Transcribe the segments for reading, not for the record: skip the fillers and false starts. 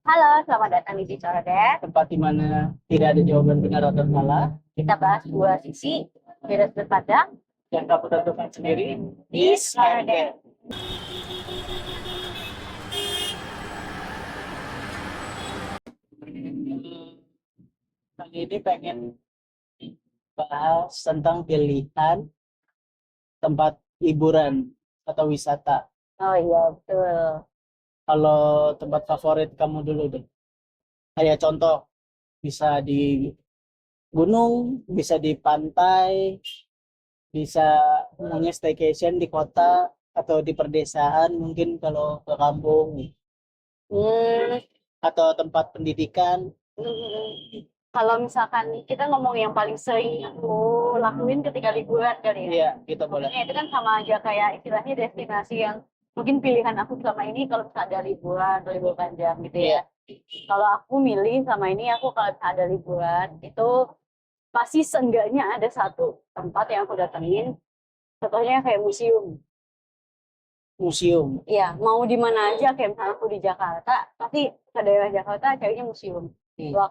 Halo, selamat datang di Cicodet. Tempat di mana tidak ada jawaban benar atau salah Kita bahas dua sisi beda sudut pandang yang kamu tentukan sendiri. di Cicodet. Kali ini pengen bahas tentang pilihan tempat hiburan atau wisata. Oh iya, betul. Kalau tempat favorit kamu dulu deh. Kayak contoh, bisa di gunung, bisa di pantai, bisa namanya staycation di kota atau di perdesaan mungkin kalau ke kampung Hmm, atau tempat pendidikan. Kalau misalkan kita ngomong yang paling sering aku lakuin ketika liburan kali ya. Iya, kita boleh. Maksudnya itu kan sama aja kayak istilahnya destinasi yang mungkin pilihan aku selama ini kalau misalnya ada liburan atau libur panjang gitu Iya. ya. Kalau aku milih sama ini aku kalau misalnya ada liburan itu pasti seenggaknya ada satu tempat yang aku datengin. Contohnya kayak museum. Museum. Iya, mau di mana aja kayak misalnya aku di Jakarta, pasti ke daerah Jakarta carinya museum.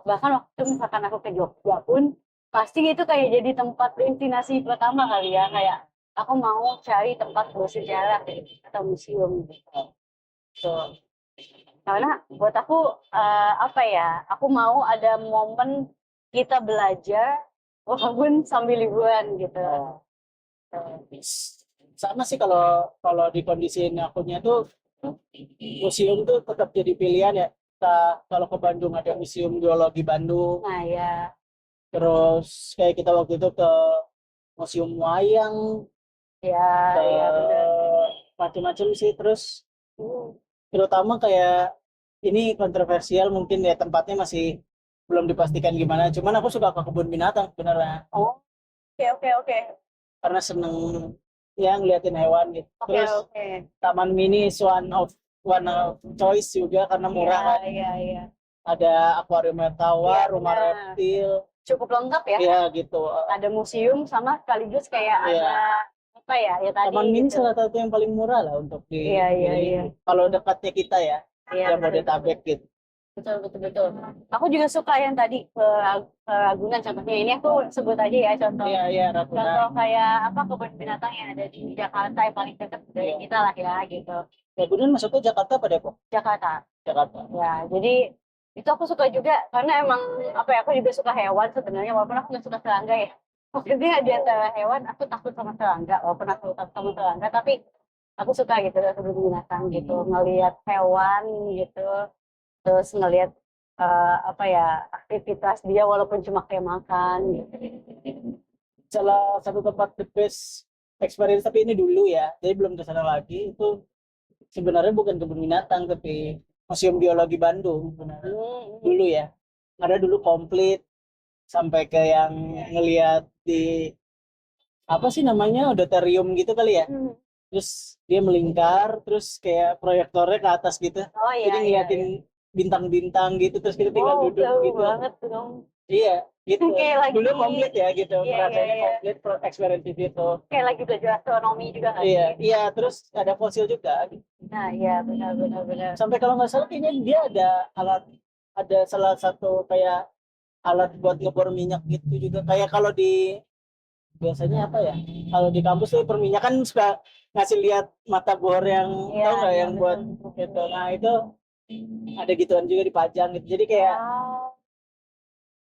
Bahkan waktu misalkan aku ke Jogja pun, pasti itu kayak jadi tempat destinasi pertama kali ya, kayak aku mau cari tempat bersejarah gitu, atau museum gitu. Tuh. Karena buat aku apa ya, aku mau ada momen kita belajar walaupun sambil liburan gitu. Tuh. Sama sih kalau kalau di kondisi akunya tuh museum tuh tetap jadi pilihan ya. Kita kalau ke Bandung ada Museum Geologi Bandung, Nah ya, terus kayak kita waktu itu ke Museum Wayang, ya, ke ya benar. macam-macam sih. Terus terutama kayak ini kontroversial mungkin ya tempatnya masih belum dipastikan gimana. Cuman aku suka ke kebun binatang sebenarnya Oh, oke oke oke. karena seneng ya ngeliatin hewan gitu. Oke Terus oke. Taman Mini is one of choice juga karena Iya murah kan. iya iya. Ada akuarium Iya tawar, rumah benar. reptil, Cukup lengkap ya. ya gitu. Ada museum sama sekaligus kayak ada Ya, apa ya? Ya tadi Taman Mini gitu. salah satu yang paling murah lah untuk Iya iya dipilih. iya. Kalau dekatnya kita ya, Iya ya betul betul. Bodetabek gitu. Betul betul betul. Aku juga suka yang tadi ke Ragunan contohnya. Ini aku sebut aja ya contoh. Iya, iya, Ragunan. Contoh kayak apa kebun binatang yang ada di Jakarta yang paling dekat dari kita lah ya gitu. Ragunan masuknya Jakarta apa Depok? Jakarta. Jakarta. Ya, jadi itu aku suka juga karena emang apa ya aku juga suka hewan sebenarnya walaupun aku nggak suka serangga ya. Maksudnya di antara hewan aku takut sama serangga walaupun aku takut sama serangga tapi aku suka gitu kebun binatang gitu ngelihat hewan gitu terus ngelihat apa ya aktivitas dia walaupun cuma kayak makan gitu. Salah satu tempat the best experience tapi ini dulu ya, jadi belum ke sana lagi. Itu sebenarnya bukan kebun binatang tapi Museum Geologi Bandung sebenarnya. Dulu ya. Karena dulu komplit sampai ke yang ngelihat di apa sih namanya auditorium gitu kali ya. Hmm. Terus dia melingkar, terus kayak proyektornya ke atas gitu. Oh Jadi iya iya ngeliatin iya. bintang-bintang gitu, terus kita tinggal Wow, duduk jauh gitu. banget dong. Iya, gitu. Kayak lagi Dulu komplit ya gitu, iya iya ngerasainnya iya. komplit experience itu. Kayak lagi belajar astronomi juga nggak Iya, sih? iya, terus ada fosil juga. Nah, iya benar benar benar. Sampai kalau nggak salah kayaknya dia ada salah satu kayak alat buat ngebor minyak gitu juga. Kayak kalau di biasanya apa ya? Kalau di kampus tuh perminyakan suka ngasih lihat mata bor yang Iya, tahu nggak iya yang betul buat betul. gitu. Nah itu ada gituan juga dipajang gitu. Jadi kayak Wow,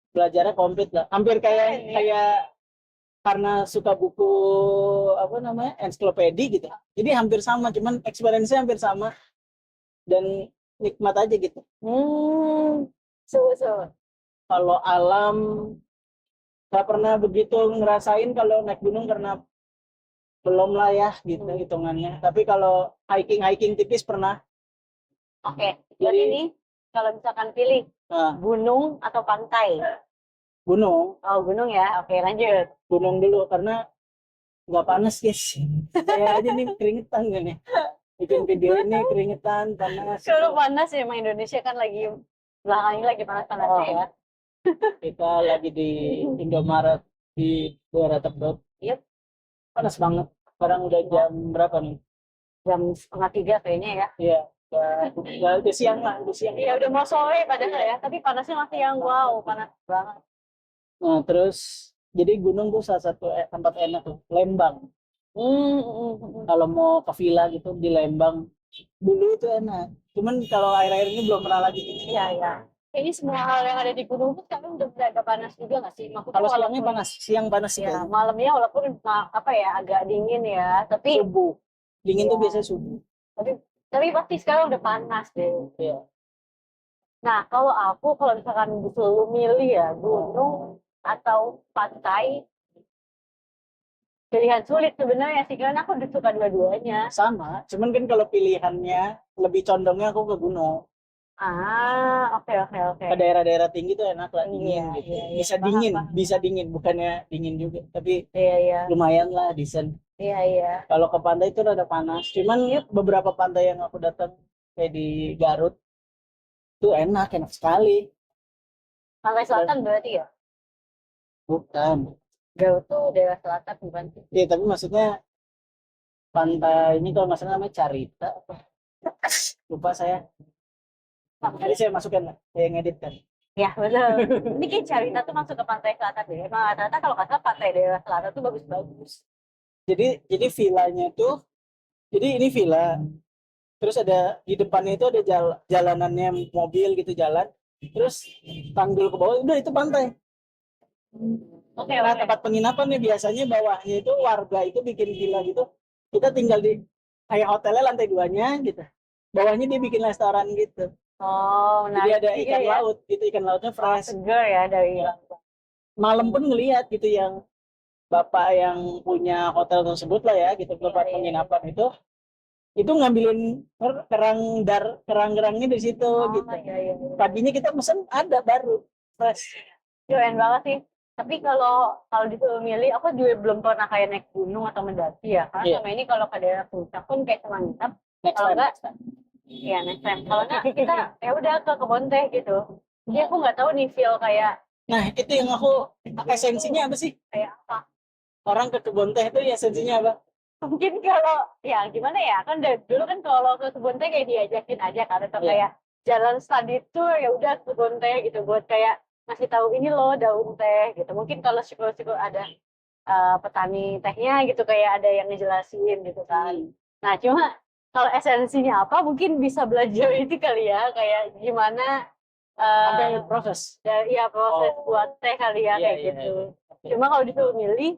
belajarnya komplit lah. Hampir kayak keren ya. kayak karena suka buku apa namanya ensiklopedia gitu. Jadi hampir sama, cuman experience-nya hampir sama dan nikmat aja gitu. So. Kalau alam nggak pernah begitu ngerasain kalau naik gunung karena belum lah ya gitu hitungannya. Tapi kalau hiking tipis pernah. Oke, jadi Jadi ini kalau misalkan pilih nah, gunung atau pantai. gunung, Oh, gunung ya. Oke, lanjut. gunung dulu karena nggak panas guys. Saya aja nih keringetan kan ya. Bikin video ini keringetan panas. Kalau panas ya, emang Indonesia kan lagi belakangan ini lagi panas-panasnya ya. Kita lagi di Indomaret di daerah Tebet. Yep, Panas banget. Sekarang udah jam berapa nih? jam setengah tiga kayaknya ya. Iya. Udah siang lah, udah siang. Iya udah mau sore padahal ya, tapi panasnya masih yang wow, panas banget. Nah, terus jadi gunung tuh salah satu tempat enak tuh, Lembang. Kalau mau ke villa gitu di Lembang, dulu itu enak. Cuman kalau air-air ini belum pernah lagi. Iya ya. Kayaknya semua hal yang ada di gunung tuh sekarang udah mulai agak panas juga nggak sih? Maksudnya Kalau siangnya walaupun panas, siang panas sih ya kayaknya. malamnya walaupun apa ya agak dingin ya, tapi Subuh. Dingin tuh Iya. biasanya subuh. tapi tapi pasti sekarang udah panas deh. Iya. Nah kalau aku kalau misalkan disuruh milih ya gunung atau pantai, pilihan sulit sebenarnya sih karena aku udah suka dua-duanya. Sama, cuman kan kalau pilihannya lebih condongnya aku ke gunung. Oke oke oke. Ke daerah-daerah tinggi tuh enak lah, dingin Iya gitu. iya iya Bisa paham dingin, paham. bisa dingin. Bukannya dingin juga, tapi Iya iya lumayan lah decent. iya iya. Kalau ke pantai itu rada panas. Cuman beberapa pantai yang aku datang kayak di Garut tuh enak, enak sekali. Pantai Selatan berarti ya? Bukan. Garut tuh daerah selatan bukan sih? Iya, tapi maksudnya pantai ini kalau nggak salah namanya Carita. Lupa saya. Tadi saya masukkan lah, saya ngedit kan. Ya betul. Ini kayak Carita tuh masuk ke pantai selatan deh. Emang rata-rata kalau kata pantai daerah selatan tuh bagus-bagus. Jadi villanya tuh, jadi ini villa. Terus ada di depannya itu ada jalanannya mobil gitu jalan. Terus tanggul ke bawah udah itu pantai. Oke Nah, oke. tempat penginapan nih biasanya bawahnya itu warga itu bikin villa gitu. Kita tinggal di kayak hotelnya lantai duanya gitu. Bawahnya dia bikin restoran gitu. Oh Jadi menarik ada juga ikan ya. laut gitu, ikan lautnya fresh. Seger ya dari Malam pun ngelihat gitu yang bapak yang punya hotel tersebut lah ya gitu tempat iya. penginapan itu ngambilin kerang-kerangnya dari situ Oh gitu. iya iya. Paginya kita pesen ada baru fresh. Keren banget sih. Tapi kalau disuruh milih, aku juga belum pernah kayak naik gunung atau mendaki ya. Karena Iya. selama ini kalau ke daerah puncak pun kayak cuma nginep. Next Kalau time. enggak, ya next time. Kalau enggak, kita ya udah ke kebun teh gitu. Jadi aku nggak tahu nih feel kayak Nah, itu yang aku esensinya apa sih? kayak apa. Orang ke kebun teh itu esensinya apa? Mungkin kalau ya gimana ya kan dari dulu kan kalau ke kebun teh kayak diajakin aja kan atau Iya. kayak jalan study tour ya udah ke kebun teh gitu buat kayak ngasih tahu ini loh daun teh gitu. Mungkin kalau syukur-syukur ada petani tehnya gitu kayak ada yang ngejelasin gitu kan. Nah cuma kalau esensinya apa mungkin bisa belajar itu kali ya kayak gimana Sampai proses. ya proses Oh. buat teh kali ya Iya, kayak iya, gitu. iya. Cuma kalau disuruh milih,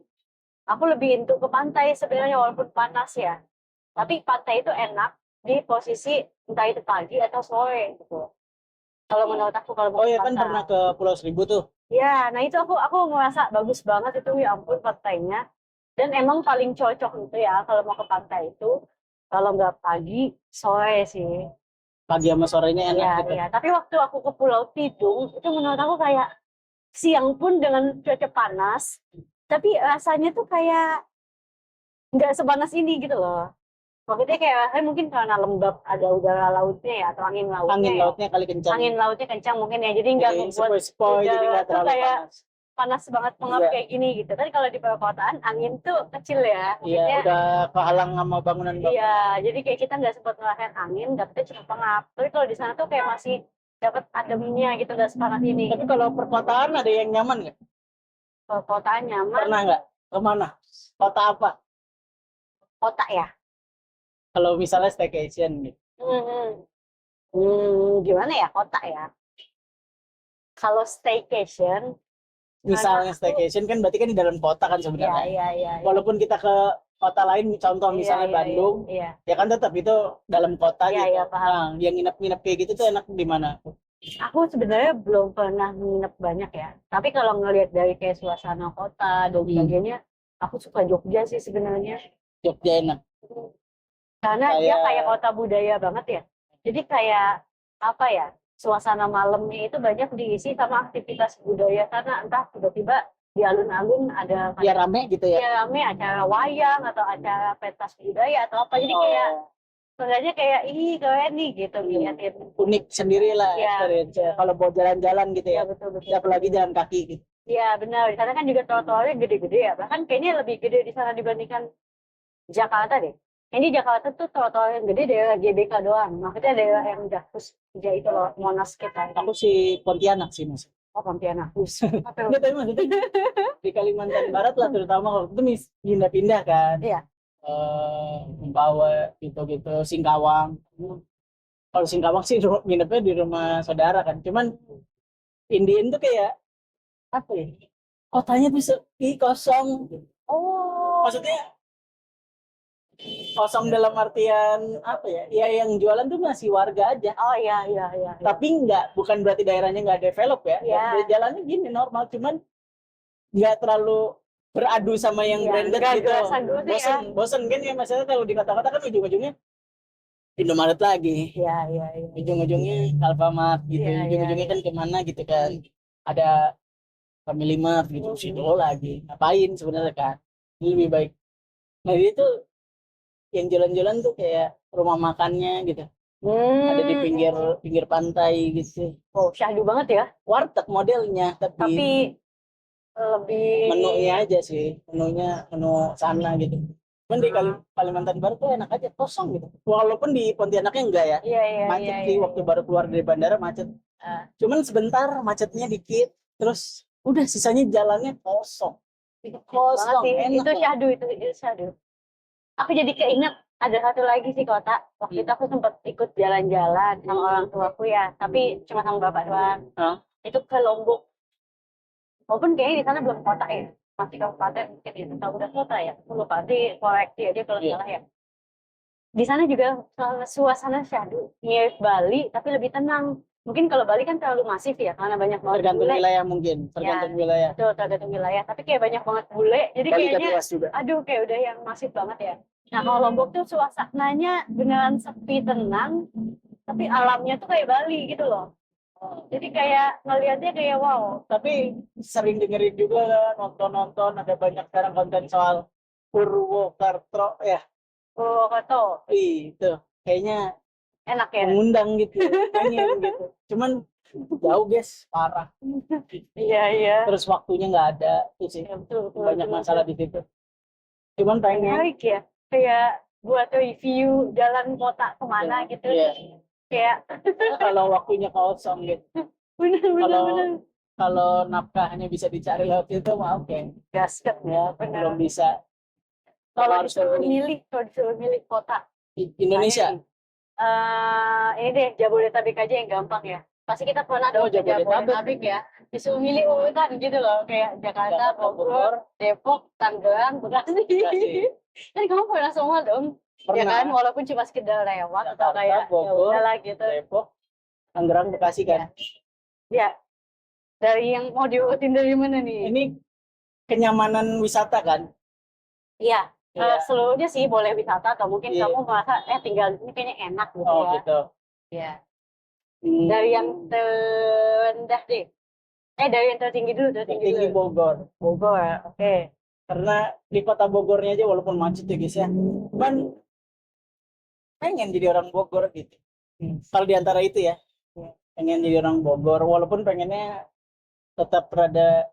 aku lebih into ke pantai sebenarnya walaupun panas ya. Tapi pantai itu enak di posisi entah itu pagi atau sore gitu. Kalau menurut aku kalau mau Oh ke iya kan pantai. pernah ke Pulau Seribu tuh. Ya, nah itu aku ngerasa bagus banget itu ya ampun pantainya. Dan emang paling cocok itu ya kalau mau ke pantai itu kalau nggak pagi sore sih. Pagi sama sorenya enak Ya, gitu. ya. Tapi waktu aku ke Pulau Tidung itu menurut aku kayak siang pun dengan cuaca panas, tapi rasanya tuh kayak nggak sepanas ini gitu loh. Maksudnya kayak rasanya mungkin karena lembab ada udara lautnya ya atau angin lautnya Angin ya. lautnya kali kencang. Angin lautnya kencang mungkin ya, jadi nggak Jadi membuat sepoi-sepoi jadi udara nggak tuh terlalu kayak panas. panas banget pengap Iya. kayak gini gitu. Tapi kalau di perkotaan angin tuh kecil ya. Iya, Maksudnya udah kehalang sama bangunan-bangunan. iya, jadi kayak kita nggak sempat ngerasain angin, dapetnya cuma pengap. Tapi kalau di sana tuh kayak masih dapat ademnya gitu, nggak sepanas ini. Tapi kalau perkotaan ada yang nyaman nggak? Perkotaan nyaman, Pernah nggak? Kemana? Kota apa? kota ya. Kalau misalnya staycation gitu. Gimana ya kota ya? Kalau staycation, Misalnya staycation kan berarti kan di dalam kota kan ya sebenarnya. ya ya. Walaupun kita ke kota lain, contoh misalnya Bandung, Iya. ya kan tetap itu dalam kota Iya, gitu. iya, paham. Nah, yang nginep-nginep kayak gitu tuh enak di mana? Aku sebenarnya belum pernah nginep banyak ya. Tapi kalau ngelihat dari kayak suasana kota dan sebagainya, aku suka Jogja sih sebenarnya. Jogja enak. Karena dia kayak kota budaya banget ya. Jadi kayak apa ya? Suasana malamnya itu banyak diisi sama aktivitas budaya karena entah tiba-tiba di alun-alun ada Ya rame gitu ya. ya rame acara wayang atau acara pentas budaya atau apa. Jadi kayak sebenarnya kayak ih keren nih gitu ngeliatin. Unik sendiri lah Iya, experience betul. kalau mau jalan-jalan gitu Iya ya. betul betul. Apalagi jalan kaki gitu. Iya benar. Di sana kan juga trotoarnya gede-gede ya. Bahkan kayaknya lebih gede di sana dibandingkan Jakarta deh. Ini Jakarta tuh trotoar yang gede daerah GBK doang. Maksudnya daerah yang Jakpus aja itu loh, Monas kita. Aku si Pontianak sih mas. Oh, Pontianak. Apa Nggak tahu maksudnya di Kalimantan Barat lah terutama kalau itu pindah-pindah kan. Iya. Membawa gitu-gitu Singkawang. Kalau Singkawang sih nginepnya di rumah saudara kan. Cuman Indian tuh kayak apa ya? Kotanya tuh sepi, kosong. Oh. Maksudnya kosong dalam artian apa ya? Ya yang jualan tuh masih warga aja. Oh iya, iya, iya. Tapi bukan berarti daerahnya nggak develop ya. Iya. Jalannya gini normal, cuman nggak terlalu beradu sama yang Iya, branded nggak gitu. berasa gitu ya. Bosen kan ya maksudnya kalau di kota-kota kan ujung-ujungnya Indomaret lagi. Iya, iya, iya. Ujung-ujungnya Alfamart gitu. Iya, iya, Ujung-ujungnya iya. kan kemana gitu kan. Ada Family Mart gitu situ lagi. Ngapain sebenarnya kan? Lebih baik. Nah itu yang jalan-jalan tuh kayak rumah makannya gitu. Ada di pinggir pinggir pantai gitu. Oh, syahdu banget ya. Warteg modelnya Tapi lebih menunya aja sih, menu sana gitu. Cuman di Kalimantan Barat tuh enak aja, kosong gitu. Walaupun di Pontianaknya enggak ya, iya, iya, macet iya, sih iya. waktu baru keluar dari bandara macet. Ah. Cuman sebentar macetnya dikit, terus udah sisanya jalannya kosong. Kosong, Banget sih. enak Itu lah. syahdu, itu syahdu. Aku jadi keinget ada satu lagi sih kota. Waktu itu aku sempat ikut jalan-jalan sama orang tuaku ya, tapi cuma sama bapak doang. Hah? Itu ke Lombok. Walaupun kayaknya di sana belum kota ya, masih kabupaten mungkin ya. Kalau udah kota ya, aku lupa. Nanti koreksi aja kalau Iya. salah ya. Di sana juga suasana syahdu mirip Bali, tapi lebih tenang. Mungkin kalau Bali kan terlalu masif ya, karena banyak banget Tergantung bule. wilayah mungkin, tergantung wilayah. Betul, tergantung wilayah. Tapi kayak banyak banget bule, jadi Bali kan kayaknya luas juga. aduh kayak udah yang masif banget ya. Nah kalau Lombok tuh suasananya beneran sepi tenang, tapi alamnya tuh kayak Bali gitu loh. Jadi kayak ngelihatnya kayak wow. Tapi sering dengerin juga kan, nonton-nonton, ada banyak sekarang konten soal Purwokerto ya. Purwokerto Itu kayaknya enak ya. mengundang gitu, pengen gitu. Cuman jauh guys, parah. Iya, iya. Terus waktunya nggak ada, itu sih. Ya, betul, betul, Banyak betul, masalah betul. di situ. Cuman pengen. Menarik ya. Kayak buat review jalan kota kemana gitu. Iya. Kayak Kalau waktunya kosong gitu. bener, bener, Kalau bener. kalau nafkahnya bisa dicari lewat itu mah oke. Gasket ya, bener. Belum bisa. Kalau harus disuruh milih kota Indonesia. ini deh Jabodetabek aja yang gampang ya. Pasti kita pernah dong ke Jabodetabek ya. Disuruh milih urutan gitu loh, kayak Jakarta, Bogor, Depok, Tangerang, Bekasi. Kan kamu pernah semua dong. Ya Pernah. kan, walaupun cuma sekedar lewat atau Jakarta, kayak ya Bogor, udahlah gitu. Depok, Tangerang, Bekasi kan. Ya. Dari yang mau diurutin dari mana nih? Ini kenyamanan wisata kan? Iya. Iya. Seluruhnya sih boleh wisata atau mungkin Iya. kamu merasa tinggal di sini kayaknya enak gitu Oh ya. gitu. Iya. Dari yang terendah deh. Dari yang tertinggi dulu, Tinggi Bogor. Bogor, oke. Karena di kota Bogornya aja walaupun macet ya guys ya. Cuman pengen jadi orang Bogor gitu. Kalau di antara itu ya, pengen jadi orang Bogor walaupun pengennya tetap rada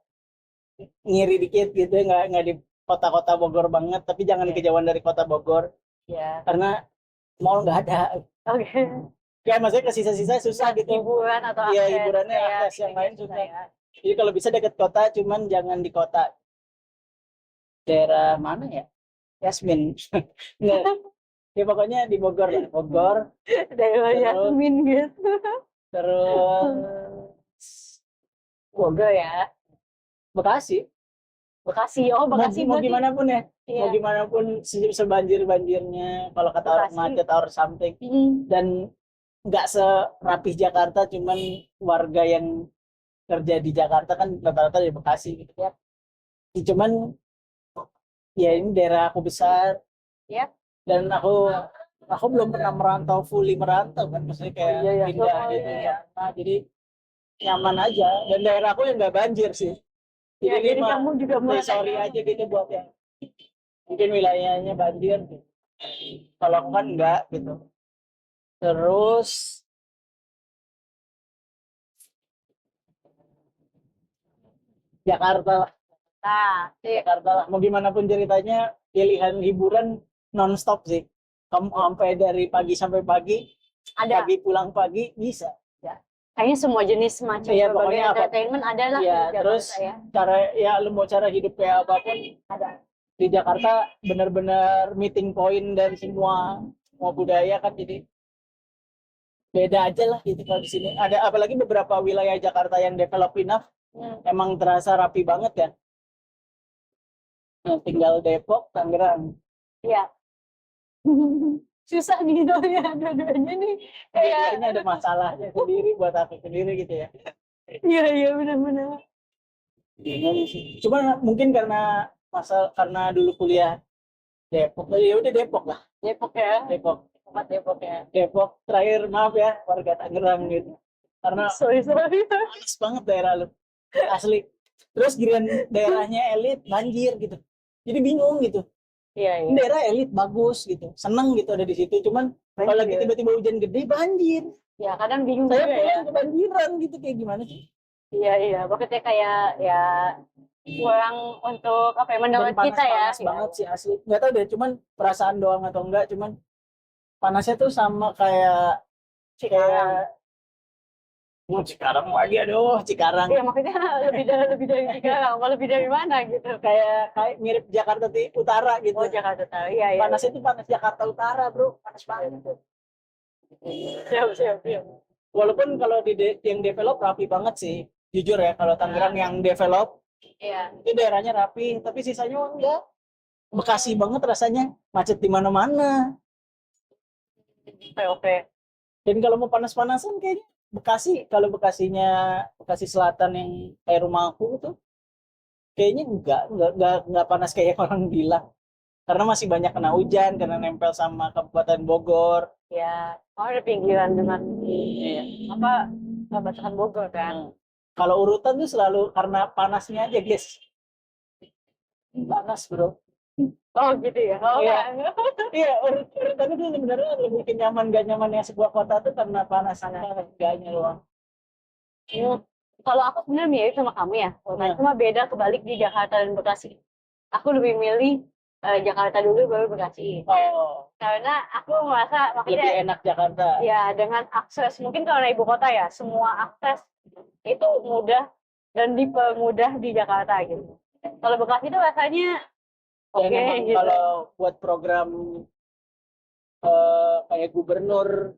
ngiri dikit gitu, nggak di kota-kota Bogor banget, tapi jangan kejauhan dari kota Bogor. Ya. Karena mall nggak ada. Oke. Ya maksudnya ke sisa-sisa susah gitu. Hiburan atau Iya, akses. hiburannya kayak akses yang lain susah. ya. Jadi kalau bisa dekat kota, cuman jangan di kota. Daerah mana ya? Yasmin. Nggak. Ya pokoknya di Bogor lah. Bogor. Daerah Yasmin gitu. Terus Bogor ya. Bekasi. Bekasi, oh Bekasi Mau berarti. gimana pun ya. Iya. Mau gimana pun sebanjir-banjirnya. Kalau kata orang Bekasi. macet or something. Dan nggak serapih Jakarta, cuman warga yang kerja di Jakarta kan rata-rata di Bekasi gitu ya. Cuman ya ini daerah aku besar. Yap. Dan aku belum pernah fully merantau kan, maksudnya kayak pindah gitu ya. Nah, jadi nyaman aja dan daerah aku yang nggak banjir sih. Jadi kamu juga mulai sorry aja gitu buat yang mungkin wilayahnya banjir gitu. Kalau kan enggak gitu. Terus Jakarta lah. Mau gimana pun ceritanya pilihan hiburan non-stop sih. Kamu sampai dari pagi sampai pagi, Ada. pagi pulang pagi bisa. Kayaknya semua jenis macam Iya, berbagai pokoknya apa? entertainment ada lah Iya, di Jakarta terus ya. cara ya lu mau cara hidup kayak apapun ada. Di Jakarta benar-benar meeting point dari semua budaya kan, jadi beda aja lah gitu kalau di sini. Ada apalagi beberapa wilayah Jakarta yang develop enough, emang terasa rapi banget ya. Yang tinggal Depok, Tangerang. Iya. Susah nih soalnya dua-duanya nih kayak Kayaknya ada masalahnya sendiri buat aku sendiri gitu ya. iya benar-benar. Bingung sih. Cuma mungkin karena dulu kuliah Depok, ya udah Depok lah. Depok ya. Depok. Tempat Depok ya. Depok terakhir, maaf ya warga Tangerang gitu. Karena Sorry. panas banget daerah lu. Asli. Terus giliran daerahnya elit banjir gitu. Jadi bingung gitu. Iya. Ini daerah elit bagus gitu. Seneng gitu ada di situ. Cuman kalau lagi tiba-tiba hujan gede banjir. Ya kadang bingung Saya juga ya. pulang kebanjiran gitu, kayak gimana sih? Iya. Pokoknya kayak ya kurang untuk apa ya menurut Dan kita ya. panas banget sih asli. Nggak tahu deh, cuman perasaan doang atau enggak, cuman panasnya tuh sama kayak Cikarang. Cikarang lagi, aduh Cikarang. Iya maksudnya lebih dari Cikarang, apa lebih dari mana gitu. Kayak mirip Jakarta Utara gitu. Oh Jakarta Utara, iya. Panasnya tuh panas Jakarta Utara bro, panas banget. Siap. Walaupun kalau yang develop rapi banget sih, jujur ya, kalau Tangerang yang develop Iya. itu daerahnya rapi, tapi sisanya enggak. Bekasi banget rasanya, macet di mana-mana. Oke. Dan kalau mau panas-panasan kayaknya Bekasi, kalau Bekasi Selatan yang kayak rumahku itu kayaknya enggak panas kayak orang bilang. Karena masih banyak kena hujan, karena nempel sama Kabupaten Bogor. Ya, ada pinggiran dengan Iya. apa batasan Bogor kan. Kalau urutan tuh selalu karena panasnya aja, guys. Panas, bro. Oh gitu ya. Oh Iya. enggak. Iya, urutan itu sebenarnya lebih bikin nyaman gak nyamannya sebuah kota tuh karena panas enggaknya doang. Kalau aku sebenarnya mirip sama kamu ya. Cuma beda kebalik di Jakarta dan Bekasi. Aku lebih milih Jakarta dulu baru Bekasi. Oh, Karena aku merasa lebih makanya enak Jakarta. ya dengan akses mungkin karena ibu kota ya semua akses itu mudah dan dipermudah di Jakarta gitu. Kalau Bekasi itu rasanya Dan oke emang gitu. kalau buat program kayak gubernur,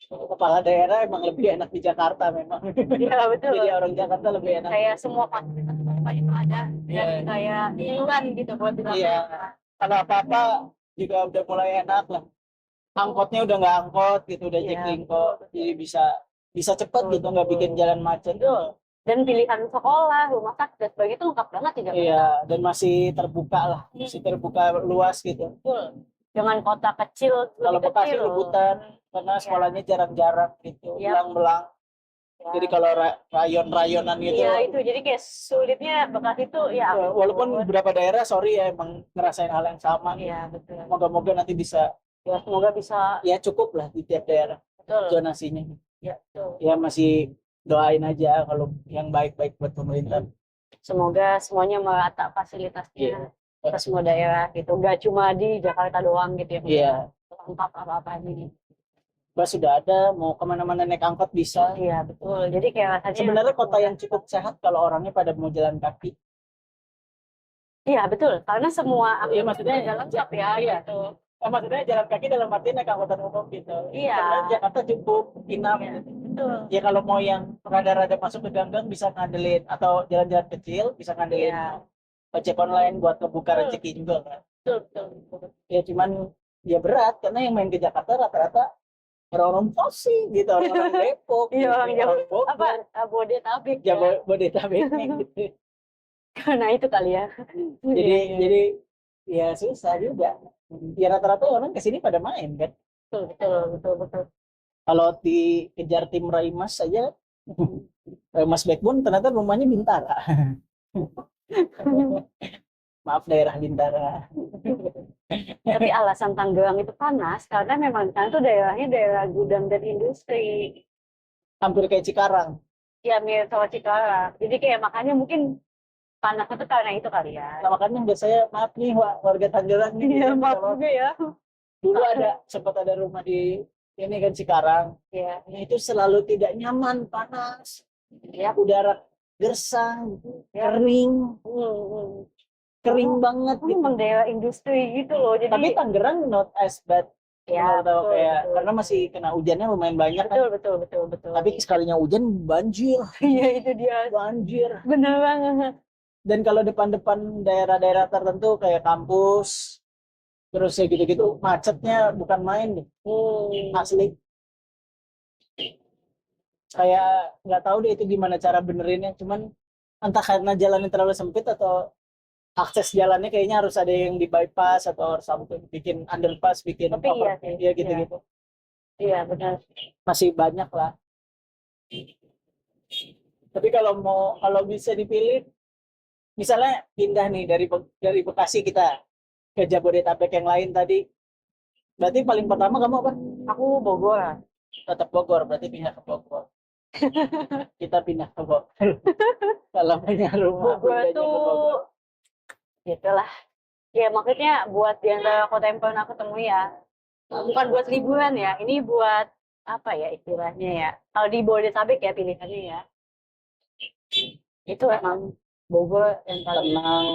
kepala daerah emang lebih enak di Jakarta memang. Iya betul. Jadi orang Jakarta lebih enak. Kayak semua fasilitas apa itu ada dan kayak iuran gitu buat dilakukan. Iya. Kalau apa-apa juga udah mulai enak lah. Angkotnya udah nggak angkot gitu, udah Iya. Jaklingko, jadi bisa cepet gitu, nggak bikin jalan macet tuh. Dan pilihan sekolah, rumah sakit dan sebagainya itu lengkap banget di Jakarta. Iya, dan masih terbuka lah, masih terbuka luas gitu. Dengan kota kecil, Kalau lebih Bekasi kecil. rebutan karena sekolahnya jarang-jarang gitu, Iya. belang-belang. Ya. Jadi kalau rayon-rayonan gitu, Iya itu, jadi kayak sulitnya Bekasi itu ya. walaupun beberapa daerah sorry ya emang ngerasain hal yang sama. Iya betul. Moga-moga nanti bisa, Ya semoga bisa. ya cukup lah di tiap daerah Betul. zonasinya. Ya betul. Ya masih doain aja kalau yang baik-baik buat pemerintah. Semoga semuanya merata fasilitasnya ke semua daerah gitu. Gak cuma di Jakarta doang gitu ya. Iya. Lengkap apa-apa ini. Bus sudah ada, mau kemana-mana naik angkot bisa. Iya betul. Jadi kayak rasanya. Sebenarnya kota yang cukup sehat kalau orangnya pada mau jalan kaki. Iya betul. Karena semua Iya maksudnya lengkap ya. Iya. Gitu. Maksudnya jalan kaki dalam arti naik angkutan umum gitu. Iya. Karena Jakarta cukup enough. Iya, betul. Ya kalau mau yang rada-rada masuk ke gang-gang bisa ngandelin, atau jalan-jalan kecil bisa ngandelin ojek online buat ngebuka rezeki juga kan. Betul. Ya cuman ya berat karena yang main ke Jakarta rata-rata orang-orang Posi gitu, orang-orang Depok. Iya, orang Jawa. Bogor, Apa Bodetabek ya ya. Bodetabek gitu. Karena itu kali ya. Jadi ya susah juga. Ya rata-rata orang kesini pada main kan. Betul. Kalau dikejar tim Raimas saja, Mas Backbone ternyata rumahnya Bintara. Maaf daerah Bintara. Tapi alasan Tangerang itu panas karena memang kan itu daerahnya daerah gudang dan industri. Hampir kayak Cikarang. Ya mirip sama Cikarang. Jadi kayak makanya mungkin panas itu karena itu kali ya. Nah, makanya udah saya maaf nih warga Tangerang nih. Iya maaf juga ya. Dulu sempat ada rumah di ini kan Cikarang. Ya, Itu selalu tidak nyaman, panas, ya, udara gersang, ya. kering, kering banget Ini gitu. memang daerah industri gitu loh. Jadi Tapi Tangerang not as bad ya, menurut aku, betul, kayak betul. karena masih kena hujannya lumayan banyak kan. Betul. Tapi sekalinya hujan banjir, Iya itu dia. banjir. Bener banget. Dan kalau depan-depan daerah-daerah tertentu kayak kampus, terus ya gitu-gitu macetnya bukan main deh, asli. Saya nggak tahu deh itu gimana cara benerinnya, cuman entah karena jalannya terlalu sempit atau akses jalannya kayaknya harus ada yang di bypass atau something, bikin underpass, bikin Tapi iya sih. ya gitu-gitu. Iya benar. Masih banyak lah. Tapi kalau bisa dipilih, misalnya pindah nih dari Bekasi kita ke Jabodetabek yang lain tadi, berarti paling pertama kamu apa? Aku Bogor. Tetap Bogor, berarti pindah ke Bogor. Kita pindah ke Bogor. Kalau punya rumah Bogor pindahnya ke Bogor. tuh gitulah. Ya maksudnya buat di antara kota yang pernah aku temui ya. Bukan buat liburan ya. Ini buat apa ya istilahnya ya. Kalau di Bodetabek ya pilihannya ya. Itu emang Bogor yang paling Tenang,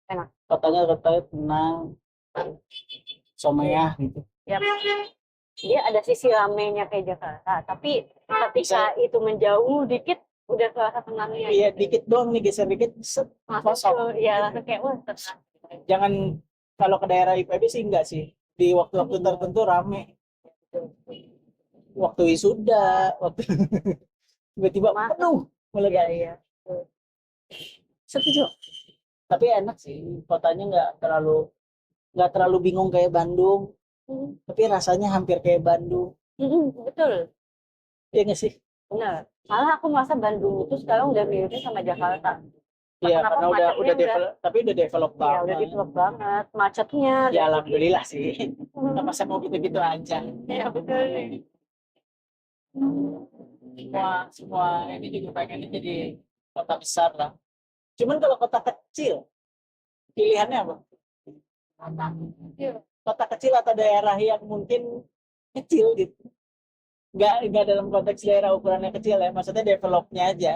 enak. katanya tenang, someyah gitu. Ya, dia ada sisi ramenya kayak Jakarta. Tapi ketika Bisa, itu menjauh dikit udah terasa tenangnya. iya dikit doang nih, geser dikit, set, Langsung kosong. ya langsung kayak wah tenang. Jangan, kalau ke daerah IPB sih enggak sih. Di waktu-waktu tertentu rame. Waktu wisuda, waktu tiba-tiba penuh Iya, meledak. iya. Setuju. Tapi enak sih, kotanya nggak terlalu bingung kayak Bandung, tapi rasanya hampir kayak Bandung. Betul, Iya nggak sih? benar. Malah aku merasa Bandung itu sekarang udah miripnya sama Jakarta. Iya, Kenapa karena udah develop, tapi udah develop ya banget. udah develop banget. Macetnya, Ya alhamdulillah sih. Kita masa mau gitu-gitu aja. ya betul. Semua ini juga pengennya jadi kota besar lah. Cuman kalau kota kecil, pilihannya apa? Kota kecil atau daerah yang mungkin kecil gitu. Nggak dalam konteks daerah ukurannya kecil ya, maksudnya developnya aja.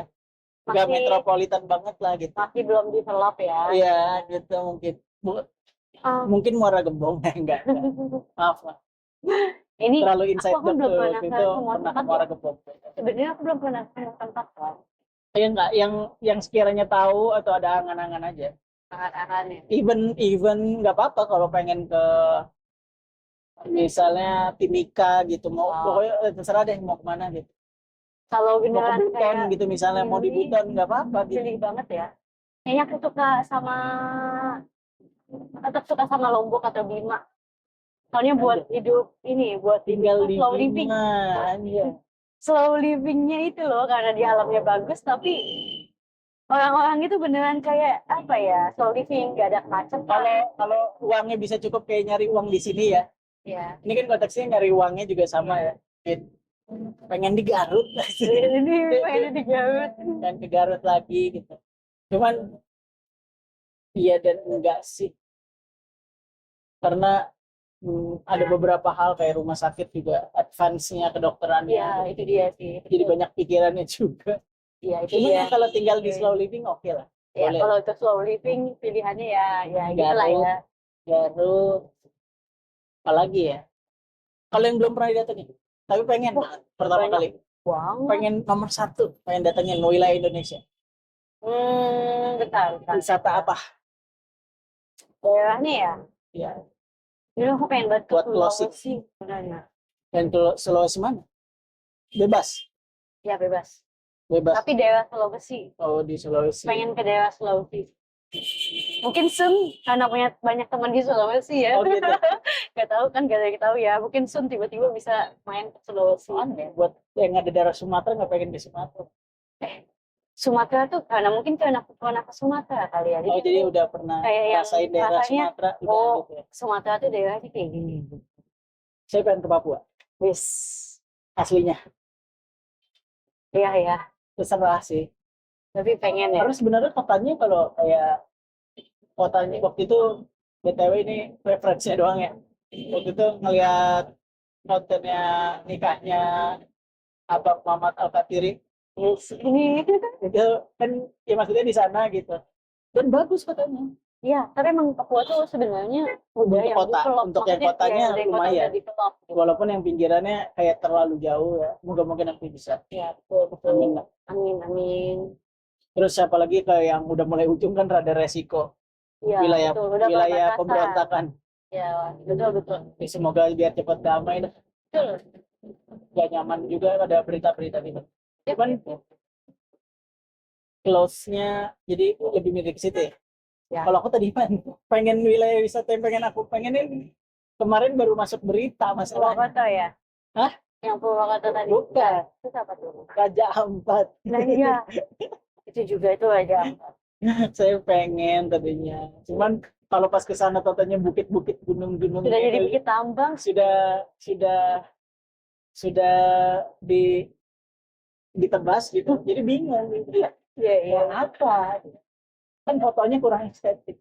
Nggak Masih metropolitan banget lah gitu. masih belum develop ya. Iya, gitu mungkin. Ah, Mungkin Muara Gembong, enggak. Maaf lah. ini Terlalu aku insight kan belum pernah waktu ke itu semua pernah ke tempat Muara ya. Gembong. Sebenarnya aku belum pernah ke semua tempat kan. Ya enggak, yang sekiranya tahu atau ada angan-angan aja. Sangat-sangat Even nggak apa-apa kalau pengen ke misalnya Timika gitu, mau pokoknya terserah deh mau kemana gitu. kalau Mau ke beneran Buton kayak gitu misalnya, mau di pilih, Buton nggak apa-apa gitu. pilih banget ya. Kayaknya aku suka sama tetap suka sama Lombok atau Bima. Soalnya buat hidup ini, buat Tinggal hidup di slow living. Bima aja. Slow livingnya itu loh, karena di alamnya bagus, tapi orang-orang itu beneran kayak apa ya, slow living, gak ada kemacetan. Kalau uangnya bisa cukup kayak nyari uang di sini ya. Ya. Ini kan konteksnya nyari uangnya juga sama ya. Pengen di Garut. Ini pengen di Garut. Dan ke Garut lagi gitu. Cuman iya dan enggak sih. Karena ada beberapa hal kayak rumah sakit juga advance-nya kedokterannya. Ya, itu dia sih. Jadi banyak pikirannya juga. Ya, itu Cuman dia. yang kalau tinggal di slow living oke lah. Ya, Boleh. kalau untuk slow living pilihannya ya gitu lah Garut, ya. Garut, apalagi ya. Kalau yang belum pernah didatengin, tapi pengen pertama banyak kali. Banget. Pengen nomor satu, pengen datengin wilayah Indonesia. Bentar. Wisata apa? Daerahnya ya. Ya, Jadi aku pengen banget ke buat Sulawesi sebenarnya. dan ke Sulawesi mana? Bebas, Ya bebas. bebas. Tapi daerah Sulawesi. Oh di Sulawesi. Pengen ke daerah Sulawesi. Mungkin Sun karena punya banyak teman di Sulawesi ya. Oh gitu. Gak tahu kan, gak ada yang tahu ya. Mungkin Sun tiba-tiba bisa main ke Sulawesi. Aneh, buat yang ada daerah Sumatera nggak pengen ke Sumatera. Sumatera tuh karena aku pernah ke Sumatera kali ya. Oh jadi udah pernah kayak yang rasain daerah rasanya, Sumatera. Udah oh gitu ya. Sumatera tuh daerahnya kayak gini. Saya pengen ke Papua. Wis, Aslinya. iya ya. Terserah sih. Tapi pengen ya. Karena sebenarnya kotanya kalau kayak kotanya waktu itu BTW ini referensinya doang ya. Waktu itu ngeliat kontennya nikahnya Abang Mamat Al-Katiri. Yes, ini Itu kan ya maksudnya di sana gitu. Dan bagus katanya. ya, tapi emang Papua tuh sebenarnya udah Untuk yang kota, develop, untuk yang maksudnya kotanya ya, udah yang kota lumayan. udah develop gitu. Walaupun yang pinggirannya kayak terlalu jauh ya. Moga-moga nanti bisa. Ya, betul, betul. Amin lah. Amin, amin. Terus siapa lagi ke yang udah mulai ujung kan rada resiko. Ya, Wilayah betul. Udah wilayah perbatasan. pemberontakan. Ya, betul, betul. Ya, semoga biar cepat damai dah. Betul. Gak nyaman juga ada berita-berita gitu. Yep, Cuman yep, yep. close-nya jadi lebih mirip ke situ ya. Ya. Kalau aku tadi pengen wilayah wisata yang pengen aku pengenin kemarin baru masuk berita masalah Purwokerto ya? Hah? Yang Purwokerto tadi. Bukan. Itu apa tuh? Raja Ampat. Nah, iya. Itu juga itu aja. Saya pengen tadinya. Cuman kalau pas ke sana totalnya bukit-bukit gunung-gunung Sudah jadi gitu, bukit tambang. sudah di ditebas gitu. Jadi bingung gitu. Iya, iya. Mau apa? Kan fotonya kurang estetik.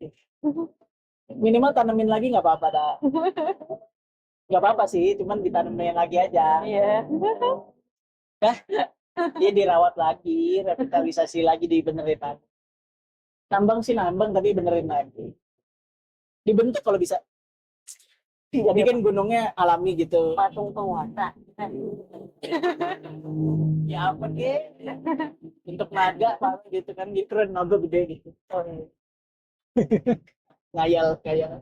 Minimal tanemin lagi nggak apa-apa dah. Nggak apa-apa sih, cuman ditanemin lagi aja. Iya. Dia dirawat lagi, revitalisasi lagi, dibenerin lagi. Nambang sih nambang, tapi benerin lagi. Dibentuk kalau bisa. Jadi kan gunungnya alami gitu. Patung penguasa. Ya apa deh? Untuk naga apa gitu kan, gitu keren naga gede gitu. Oh, iya. Ngayal kayak.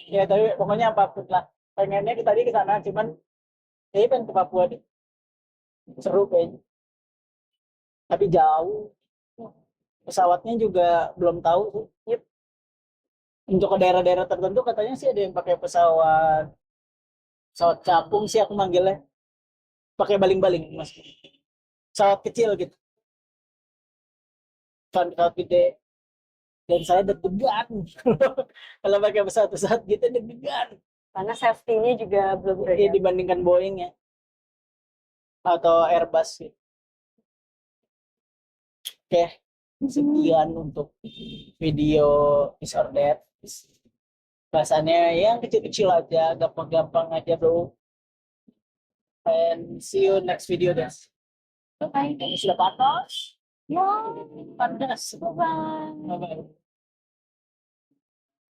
Ya tapi pokoknya apapun lah. Pengennya kita tadi ke sana, cuman saya pengen ke Papua deh. Seru kayaknya. Tapi jauh. Pesawatnya juga belum tahu tuh. Yep. Untuk ke daerah-daerah tertentu katanya sih ada yang pakai pesawat capung sih aku manggilnya. Pakai baling-baling mas. Pesawat kecil gitu. Pesawat gede. Dan saya deg-degan. Kalau pakai pesawat-pesawat gitu deg-degan. Karena safety-nya juga belum Ya, ada. dibandingkan Boeing ya. Atau Airbus gitu. Oke. Sekian untuk video disordered. Bahasannya yang kecil-kecil aja, gampang-gampang aja bro. And see you next video guys. Bye. Ini sudah panas. Ya. Panas. Bye. Bye-bye.